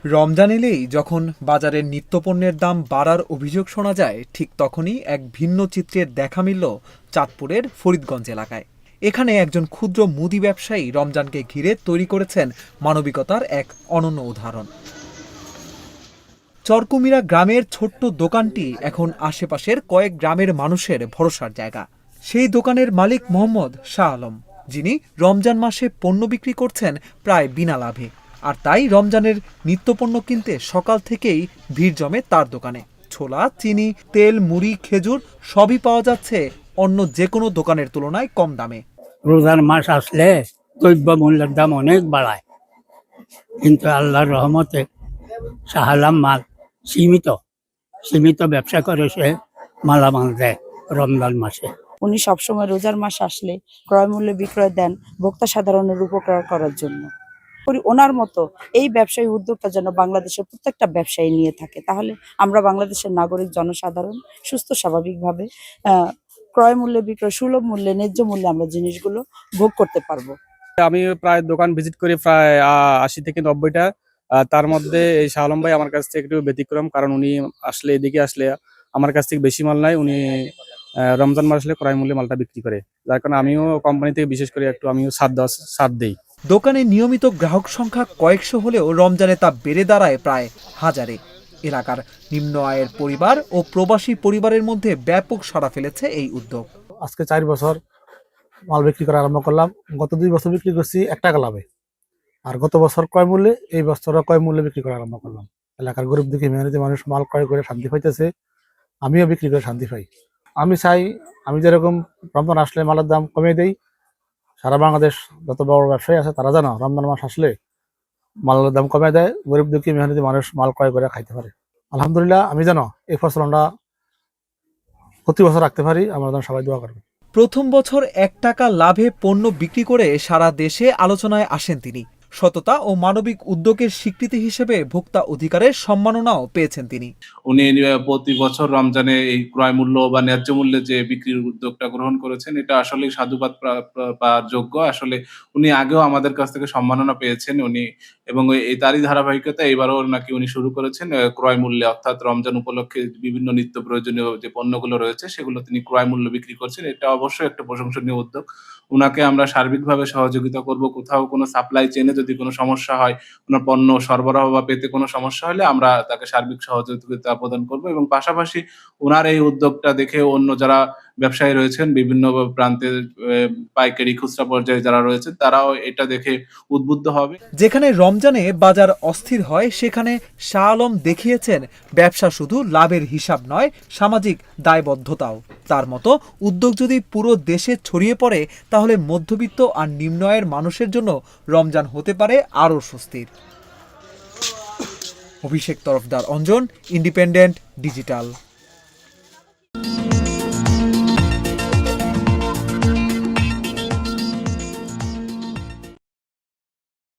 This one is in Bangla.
রমজান এলেই যখন বাজারের নিত্যপণ্যের দাম বাড়ার অভিযোগ শোনা যায়, ঠিক তখনই এক ভিন্ন চিত্রের দেখা মিলল চাঁদপুরের ফরিদগঞ্জ এলাকায়। এখানে একজন ক্ষুদ্র মুদি ব্যবসায়ী রমজানকে ঘিরে তৈরি করেছেন মানবিকতার এক অনন্য উদাহরণ। চরকুমিরা গ্রামের ছোট্ট দোকানটি এখন আশেপাশের কয়েক গ্রামের মানুষের ভরসার জায়গা। সেই দোকানের মালিক মোহাম্মদ শাহ আলম, যিনি রমজান মাসে পণ্য বিক্রি করছেন প্রায় বিনা লাভে। আর তাই রমজানের নিত্যপণ্য কিনতে সকাল থেকেই ভিড় জমে তার দোকানে। ছোলা, চিনি, তেল, মুড়ি, খেজুর সবই পাওয়া যাচ্ছে অন্য যে কোনো দোকানের তুলনায় কম দামে। রোজার মাস আসলে দ্রব্য মূল্যের দাম অনেক বাড়ায়, কিন্তু আল্লাহর রহমতে শাহ আলম মাল সীমিত ব্যবসা করে সে মালামাল দেয় রমজান মাসে। উনি সবসময় রোজার মাস আসলে ক্রয় মূল্যে বিক্রয় দেন ভোক্তা সাধারণের উপকার করার জন্য। ওনার মতো এই ব্যবসায়ী উদ্যোগটা যেন বাংলাদেশের প্রত্যেকটা ব্যবসায়ী নিয়ে থাকে, তাহলে আমরা বাংলাদেশের নাগরিক জনসাধারণ সুস্থ স্বাভাবিকভাবে ক্রয় মূল্যে বিক্রয়, সুলভ মূল্যে, ন্যায্য মূল্যে আমরা জিনিসগুলো ভোগ করতে পারবো। আমি প্রায় দোকান ভিজিট করি প্রায় ৮০ থেকে ৯০টা। তার মধ্যে এই শাহ আলম ভাই আমার কাছ থেকে একটু ব্যতিক্রম, কারণ উনি আসলে এদিকে আসলে আমার কাছ থেকে বেশি মাল নাই, উনি রমজান মাস আসলে ক্রয় মূল্যে মালটা বিক্রি করে, যার কারণে আমিও কোম্পানি থেকে বিশেষ করে একটু আমিও ছাড় দেই। দোকানে নিয়মিত গ্রাহক সংখ্যা কয়েকশো হলেও রমজানে তা বেড়ে দাঁড়ায় প্রায় হাজারে। এলাকার নিম্ন আয়ের পরিবার ও প্রবাসী পরিবারের মধ্যে ব্যাপক সাড়া ফেলেছে এই উদ্যোগ। আজকে 4 বছর মাল বিক্রি করা আরম্ভ করলাম। গত 2 বছর বিক্রি করছি 1 টাকা লাভে, আর গত বছর ক্রয় মূল্যে, এই বছরও ক্রয় মূল্যে বিক্রি করা আরম্ভ করলাম। এলাকার গরিব দুঃখী মেহনতি মানুষ মাল ক্রয় করে শান্তি পাইতেছে, আমিও বিক্রি করে শান্তি পাই। আমি চাই আমি যেরকম রমজান আসলে মালের দাম কমিয়ে দেই, সারা বাংলাদেশ যত বড় ব্যবসায়ী আছে তারা যেন রমজান মাস আসলে মালের দাম কমিয়ে দেয়, গরিব দুঃখী মেহনতি মানুষ মাল ক্রয় করে খাইতে পারে। আলহামদুলিল্লাহ, আমি যেন এই ফসল আমরা প্রতি বছর রাখতে পারি, আমরা যেন সবাই দোয়া করবেন। প্রথম বছর 1 টাকা লাভে পণ্য বিক্রি করে সারা দেশে আলোচনায় আসেন তিনি। সততা ও মানবিক উদ্যোগের স্বীকৃতি হিসেবে ভোক্তা অধিকারের সম্মাননাও পেয়েছেন তিনি। উনি প্রতি বছর রমজানে এই ক্রয় মূল্য বা ন্যায্য মূল্যে যে বিক্রির উদ্যোগটা গ্রহণ করেছেন, এটা আসলে সাধুবাদ পাওয়ার যোগ্য। আসলে উনি আগেও আমাদের কাছ থেকে সম্মাননা পেয়েছেন উনি, এবং এই তারই ধারাবাহিকতা এবারও নাকি উনি শুরু করেছেন ক্রয় মূল্যে, অর্থাৎ রমজান উপলক্ষে বিভিন্ন নিত্য প্রয়োজনীয় যে পণ্যগুলো রয়েছে সেগুলো তিনি ক্রয় মূল্য বিক্রি করছেন। এটা অবশ্যই একটা প্রশংসনীয় উদ্যোগ। উনাকে আমরা সার্বিকভাবে সহযোগিতা করব। কোথাও কোনো সাপ্লাই চেইনে যদি কোনো সমস্যা হয়, কোনো পণ্য সরবরাহ বা পেতে কোনো সমস্যা হলে আমরা তাকে সার্বিক সহযোগিতা প্রদান করব, এবং পাশাপাশি উনার এই উদ্যোগটা দেখে অন্য যারা ব্যবসায়ী রয়েছেন বিভিন্ন প্রান্তের পাইকারি খুচরা পর্যায়ে যারা রয়েছেন তারাও এটা দেখে উদ্বুদ্ধ হবে। যেখানে রমজানে বাজার অস্থির হয়, সেখানে শাহ আলম দেখিয়েছেন ব্যবসা শুধু লাভের হিসাব নয়, সামাজিক দায়বদ্ধতাও। তার মতো উদ্যোগ যদি পুরো দেশে ছড়িয়ে পড়ে, তাহলে মধ্যবিত্ত আর নিম্ন আয়ের মানুষের জন্য রমজান হতে পারে আরও স্বস্তির। অভিষেক তরফদার, অঞ্জন, ইন্ডিপেন্ডেন্ট ডিজিটাল।